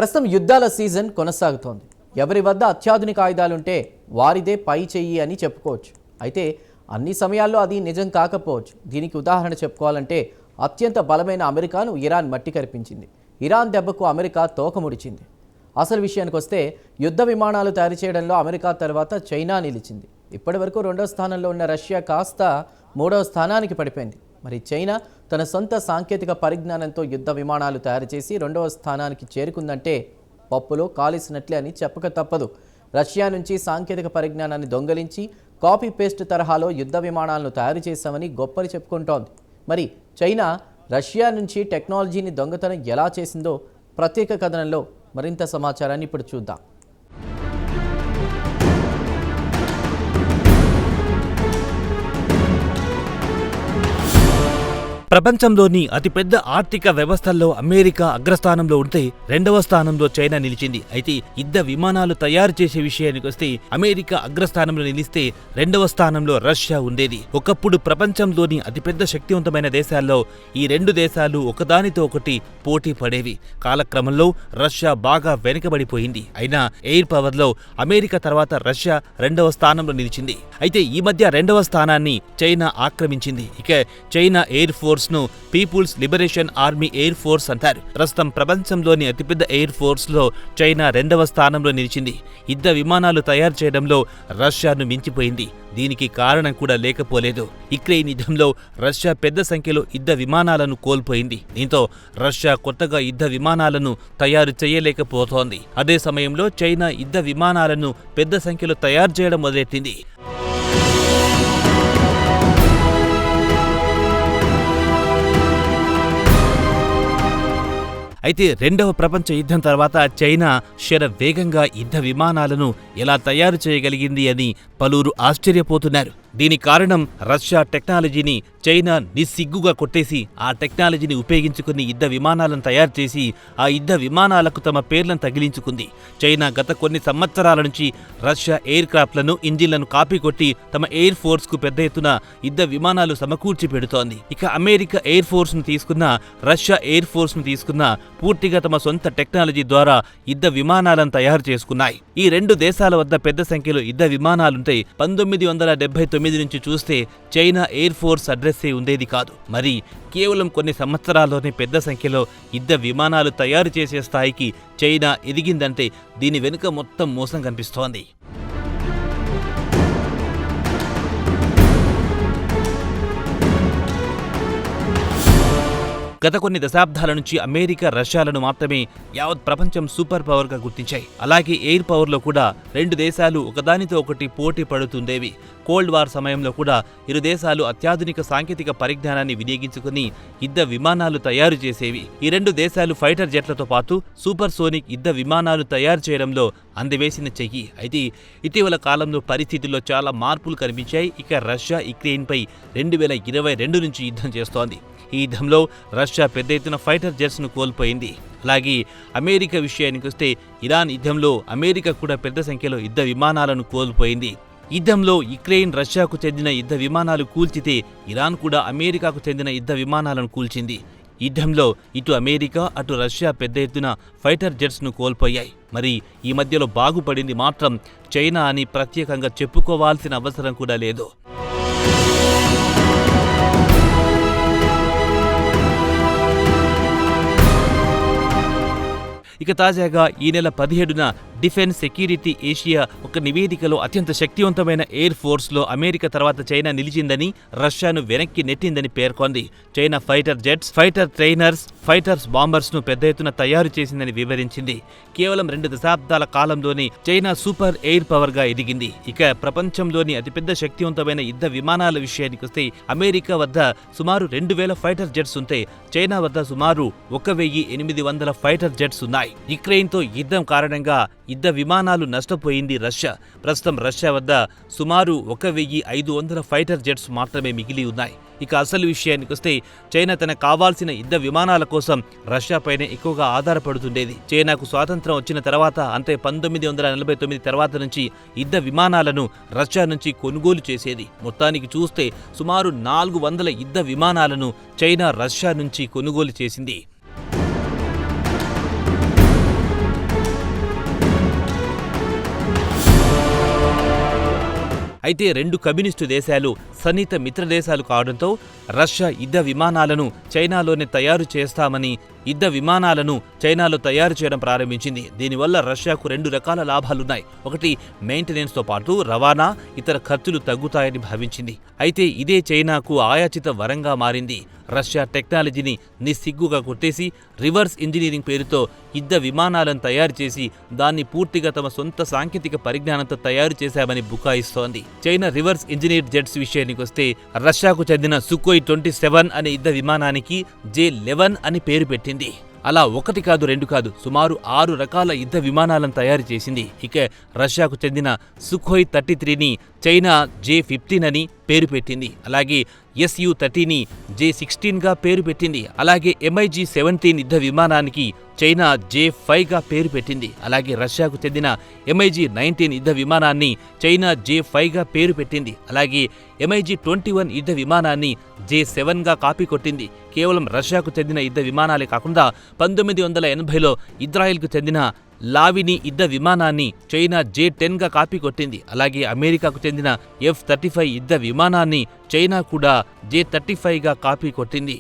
ప్రస్తుతం యుద్ధాల సీజన్ కొనసాగుతోంది. ఎవరి వద్ద అత్యాధునిక ఆయుధాలుంటే వారిదే పై చెయ్యి అని చెప్పుకోవచ్చు. అయితే అన్ని సమయాల్లో అది నిజం కాకపోవచ్చు. దీనికి ఉదాహరణ చెప్పుకోవాలంటే అత్యంత బలమైన అమెరికాను ఇరాన్ మట్టి కరిపించింది. ఇరాన్ దెబ్బకు అమెరికా తోకముడిచింది. అసలు విషయానికి వస్తే యుద్ధ విమానాలు తయారు చేయడంలో అమెరికా తర్వాత చైనా నిలిచింది. ఇప్పటి వరకు 2వ స్థానంలో ఉన్న రష్యా కాస్త 3వ స్థానానికి పడిపోయింది. మరి చైనా తన సొంత సాంకేతిక పరిజ్ఞానంతో యుద్ధ విమానాలు తయారు చేసి 2వ స్థానానికి చేరుకుందంటే పప్పులో కాలిసినట్లే అని చెప్పక తప్పదు. రష్యా నుంచి సాంకేతిక పరిజ్ఞానాన్ని దొంగలించి కాపీ పేస్ట్ తరహాలో యుద్ధ విమానాలను తయారు చేశామని గొప్పలు చెప్పుకుంటోంది. మరి చైనా రష్యా నుంచి టెక్నాలజీని దొంగతనం ఎలా చేసిందో ప్రత్యేక కథనంలో మరింత సమాచారాన్ని ఇప్పుడు చూద్దాం. ప్రపంచంలోని అతిపెద్ద ఆర్థిక వ్యవస్థల్లో అమెరికా అగ్రస్థానంలో ఉంటే 2వ స్థానంలో చైనా నిలిచింది. అయితే యుద్ధ విమానాలు తయారు చేసే విషయానికి వస్తే అమెరికా అగ్రస్థానంలో నిలిస్తే 2వ స్థానంలో రష్యా ఉండేది. ఒకప్పుడు ప్రపంచంలోని అతిపెద్ద శక్తివంతమైన దేశాల్లో ఈ 2 దేశాలు ఒకదానితో ఒకటి పోటీ పడేవి. కాలక్రమంలో రష్యా బాగా వెనుకబడిపోయింది. అయినా ఎయిర్ పవర్లో అమెరికా తర్వాత రష్యా 2వ స్థానంలో నిలిచింది. అయితే ఈ మధ్య 2వ స్థానాన్ని చైనా ఆక్రమించింది. ఇక చైనా ఎయిర్ ఫోర్స్ ను people's liberation army air force అంటారు. ప్రస్తుతం ప్రపంచంలోని అతిపెద్ద ఎయిర్ ఫోర్స్ లో చైనా 2వ స్థానంలో నిలిచింది. యుద్ధ విమానాలు తయారు చేయడంలో రష్యాను మించిపోయింది. దీనికి కారణం కూడా లేకపోలేదు. యుక్రెయిన్ యుద్ధంలో రష్యా పెద్ద సంఖ్యలో యుద్ధ విమానాలను కోల్పోయింది. దీంతో రష్యా కొత్తగా యుద్ధ విమానాలను తయారు చేయలేకపోతోంది. అదే సమయంలో చైనా యుద్ధ విమానాలను పెద్ద సంఖ్యలో తయారు చేయడం మొదలెట్టింది. అయితే 2వ ప్రపంచ యుద్ధం తర్వాత చైనా శరవేగంగా యుద్ధ విమానాలను ఎలా తయారు చేయగలిగింది అని పలువురు ఆశ్చర్యపోతున్నారు. దీనికి కారణం రష్యా టెక్నాలజీని చైనా నిస్సిగ్గుగా కొట్టేసి ఆ టెక్నాలజీని ఉపయోగించుకుని యుద్ధ విమానాలను తయారు చేసి ఆ యుద్ధ విమానాలకు తమ పేర్లను తగిలించుకుంది. చైనా గత కొన్ని సంవత్సరాల నుంచి రష్యా ఎయిర్ క్రాఫ్ట్లను ఇంజిన్లను కాపీ కొట్టి తమ ఎయిర్ ఫోర్స్ కు పెద్ద ఎత్తున యుద్ధ విమానాలు సమకూర్చి పెడుతోంది. ఇక అమెరికా ఎయిర్ ఫోర్స్ ను తీసుకున్న రష్యా ఎయిర్ ఫోర్స్ ను తీసుకున్న పూర్తిగా తమ సొంత టెక్నాలజీ ద్వారా యుద్ధ విమానాలను తయారు చేసుకున్నాయి. ఈ 2 దేశాల వద్ద పెద్ద సంఖ్యలో యుద్ధ విమానాలుంటాయి. 1979 నుంచి చూస్తే చైనా ఎయిర్ ఫోర్స్ అడ్రస్సే ఉండేది కాదు. మరి కేవలం కొన్ని సంవత్సరాల్లోనే పెద్ద సంఖ్యలో యుద్ధ విమానాలు తయారు చేసే స్థాయికి చైనా ఎదిగిందంటే దీని వెనుక మొత్తం మోసం కనిపిస్తోంది. గత కొన్ని దశాబ్దాల నుంచి అమెరికా రష్యాలను మాత్రమే యావత్ ప్రపంచం సూపర్ పవర్ గా గుర్తించాయి. అలాగే ఎయిర్ పవర్ లో కూడా 2 దేశాలు ఒకదానితో ఒకటి పోటీ పడుతుండేవి. కోల్డ్ వార్ సమయంలో కూడా ఇరు దేశాలు అత్యాధునిక సాంకేతిక పరిజ్ఞానాన్ని వినియోగించుకుని యుద్ధ విమానాలు తయారు చేసేవి. ఈ 2 దేశాలు ఫైటర్ జెట్లతో పాటు సూపర్ సోనిక్ యుద్ధ విమానాలు తయారు చేయడంలో అందవేసిన చెయ్యి. అయితే ఇటీవల కాలంలో పరిస్థితుల్లో చాలా మార్పులు కనిపించాయి. ఇక రష్యా యుక్రెయిన్ పై 2022 నుంచి యుద్ధం చేస్తోంది. ఈ యుద్ధంలో రష్యా పెద్ద ఎత్తున ఫైటర్ జెట్స్ ను కోల్పోయింది. అలాగే అమెరికా విషయానికి వస్తే ఇరాన్ యుద్ధంలో అమెరికా కూడా పెద్ద సంఖ్యలో యుద్ధ విమానాలను కోల్పోయింది. యుద్ధంలో యుక్రెయిన్ రష్యాకు చెందిన యుద్ధ విమానాలు కూల్చితే ఇరాన్ కూడా అమెరికాకు చెందిన యుద్ధ విమానాలను కూల్చింది. యుద్ధంలో ఇటు అమెరికా అటు రష్యా పెద్ద ఎత్తున ఫైటర్ జెట్స్ ను కోల్పోయాయి. మరి ఈ మధ్యలో బాగుపడింది మాత్రం చైనా అని ప్రత్యేకంగా చెప్పుకోవాల్సిన అవసరం కూడా లేదు. ఇక తాజాగా ఈ నెల 17న డిఫెన్స్ సెక్యూరిటీ ఏషియా ఒక నివేదికలో అత్యంత శక్తివంతమైన ఎయిర్ ఫోర్స్ లో అమెరికా తర్వాత చైనా నిలిచిందని, రష్యాను వెనక్కి నెట్టిందని పేర్కొంది. China fighter jets, fighter trainers, fighters bombers ను పెద్ద ఎత్తున తయారు చేసిందని వివరించింది. కేవలం 2 దశాబ్దాల కాలంలోనే చైనా సూపర్ ఎయిర్ పవర్ గా ఎదిగింది. ఇక ప్రపంచంలోని అతిపెద్ద శక్తివంతమైన యుద్ధ విమానాల విషయానికి వస్తే అమెరికా వద్ద సుమారు 2000 ఫైటర్ జెట్స్ ఉంటే చైనా వద్ద సుమారు 1800 ఫైటర్ జెట్స్ ఉన్నాయి. యుక్రెయిన్ తో యుద్ధం కారణంగా యుద్ధ విమానాలు నష్టపోయింది రష్యా. ప్రస్తుతం రష్యా వద్ద సుమారు 1500 ఫైటర్ జెట్స్ మాత్రమే మిగిలి ఉన్నాయి. ఇక అసలు విషయానికి వస్తే చైనా తనకు కావాల్సిన యుద్ధ విమానాల కోసం రష్యాపైనే ఎక్కువగా ఆధారపడుతుండేది. చైనాకు స్వాతంత్రం వచ్చిన తర్వాత అంటే 1949 తర్వాత నుంచి యుద్ధ విమానాలను రష్యా నుంచి కొనుగోలు చేసేది. మొత్తానికి చూస్తే సుమారు 400 యుద్ధ విమానాలను చైనా రష్యా నుంచి కొనుగోలు చేసింది. అయితే రెండు కమ్యూనిస్టు దేశాలు సన్నిహిత మిత్ర దేశాలు కావడంతో రష్యా యుద్ధ విమానాలను చైనాలోనే తయారు చేస్తామని యుద్ధ విమానాలను చైనాలో తయారు చేయడం ప్రారంభించింది. దీనివల్ల రష్యాకు రెండు రకాల లాభాలున్నాయి. ఒకటి, మెయింటెనెన్స్తో పాటు రవాణా ఇతర ఖర్చులు తగ్గుతాయని భావించింది. అయితే ఇదే చైనాకు ఆయాచిత వరంగా మారింది. రష్యా టెక్నాలజీని నిస్సిగ్గుగా కొట్టేసి రివర్స్ ఇంజనీరింగ్ పేరుతో యుద్ధ విమానాలను తయారు చేసి దాన్ని పూర్తిగా తమ సొంత సాంకేతిక పరిజ్ఞానంతో తయారు చేశామని బుకాయిస్తోంది. చైనా రివర్స్ ఇంజనీర్ జెట్స్ విషయానికి వస్తే రష్యాకు చెందిన సుఖోయ్ 27 అనే యుద్ధ విమానానికి J-11 అని పేరు పెట్టింది. అలా ఒకటి కాదు రెండు కాదు, సుమారు 6 రకాల యుద్ధ విమానాలను తయారు చేసింది. ఇక రష్యాకు చెందిన సుఖోయ్ 33ని చైనా J-15 అని పేరు పెట్టింది. అలాగే Su-30ని J-16గా పేరు పెట్టింది. అలాగే MiG-17 యుద్ధ విమానానికి చైనా J-5గా పేరు పెట్టింది. అలాగే రష్యాకు చెందిన MiG-19 యుద్ధ విమానాన్ని చైనా J-5గా పేరు పెట్టింది. అలాగే MiG-21 యుద్ధ విమానాన్ని J-7గా కాపీ కొట్టింది. కేవలం రష్యాకు చెందిన యుద్ధ విమానాలే కాకుండా 1980లో ఇజ్రాయెల్కు చెందిన లావిని యుద్ధ విమానాన్ని చైనా J-10గా కాపీ కొట్టింది. అలాగే అమెరికాకు చెందిన F-35 యుద్ధ విమానాన్ని చైనా కూడా J-35గా కాపీ కొట్టింది.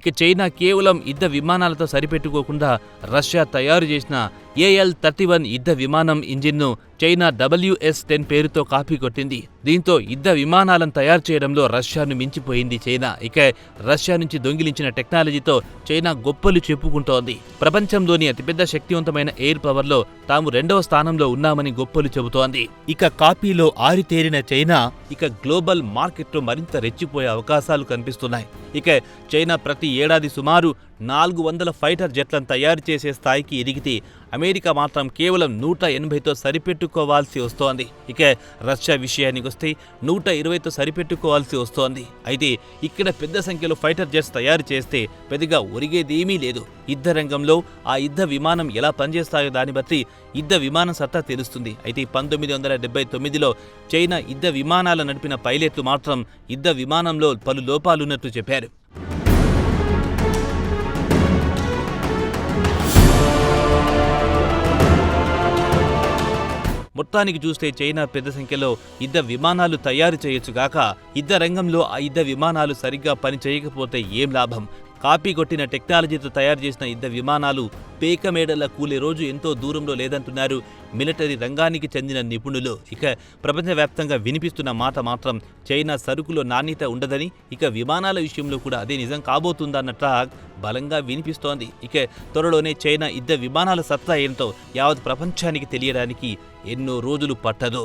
ఇక చైనా కేవలం యుద్ధ విమానాలతో సరిపెట్టుకోకుండా రష్యా తయారు చేసిన AL-31 యుద్ధ విమానం ఇంజిన్ను చైనా WS-10 పేరుతో కాపీ కొట్టింది. దీంతో యుద్ధ విమానాలను తయారు చేయడంలో రష్యాను మించిపోయింది చైనా. ఇక రష్యా నుంచి దొంగిలించిన టెక్నాలజీతో చైనా గొప్పలు చెప్పుకుంటోంది. ప్రపంచంలోని అతిపెద్ద శక్తివంతమైన ఎయిర్ పవర్లో తాము 2వ స్థానంలో ఉన్నామని గొప్పలు చెబుతోంది. ఇక కాపీలో ఆరితేరిన చైనా ఇక గ్లోబల్ మార్కెట్లో మరింత రెచ్చిపోయే అవకాశాలు కనిపిస్తున్నాయి. ఇక చైనా ప్రతి ఏడాది సుమారు 400 ఫైటర్ జెట్లను తయారు చేసే స్థాయికి ఎదిగితే అమెరికా మాత్రం కేవలం 180తో సరిపెట్టుకోవాల్సి వస్తోంది. ఇక రష్యా విషయానికి వస్తే 120తో సరిపెట్టుకోవాల్సి వస్తోంది. అయితే ఇక్కడ పెద్ద సంఖ్యలో ఫైటర్ జెట్స్ తయారు చేస్తే పెద్దగా ఒరిగేదేమీ లేదు. యుద్ధ రంగంలో ఆ యుద్ధ విమానం ఎలా పనిచేస్తాయో దాన్ని బట్టి యుద్ధ విమానం సత్తా తెలుస్తుంది. అయితే 1979లో చైనా యుద్ధ విమానాలు నడిపిన పైలట్లు మాత్రం యుద్ధ విమానంలో పలు లోపాలున్నట్టు చెప్పారు. మొత్తానికి చూస్తే చైనా పెద్ద సంఖ్యలో యుద్ధ విమానాలు తయారు చేయొచ్చుగాక యుద్ధ రంగంలో ఆ యుద్ధ విమానాలు సరిగ్గా పని చేయకపోతే ఏం లాభం? కాపీ కొట్టిన టెక్నాలజీతో తయారు చేసిన యుద్ధ విమానాలు పేకమేడల కూలే రోజు ఎంతో దూరంలో లేదంటున్నారు మిలిటరీ రంగానికి చెందిన నిపుణులు. ఇక ప్రపంచవ్యాప్తంగా వినిపిస్తున్న మాట మాత్రం చైనా సరుకులో నాణ్యత ఉండదని, ఇక విమానాల విషయంలో కూడా అదే నిజం కాబోతుందన్న టాక్ బలంగా వినిపిస్తోంది. ఇక త్వరలోనే చైనా యుద్ధ విమానాల సత్తా ఏంటో యావత్ ప్రపంచానికి తెలియడానికి ఎన్నో రోజులు పట్టదు.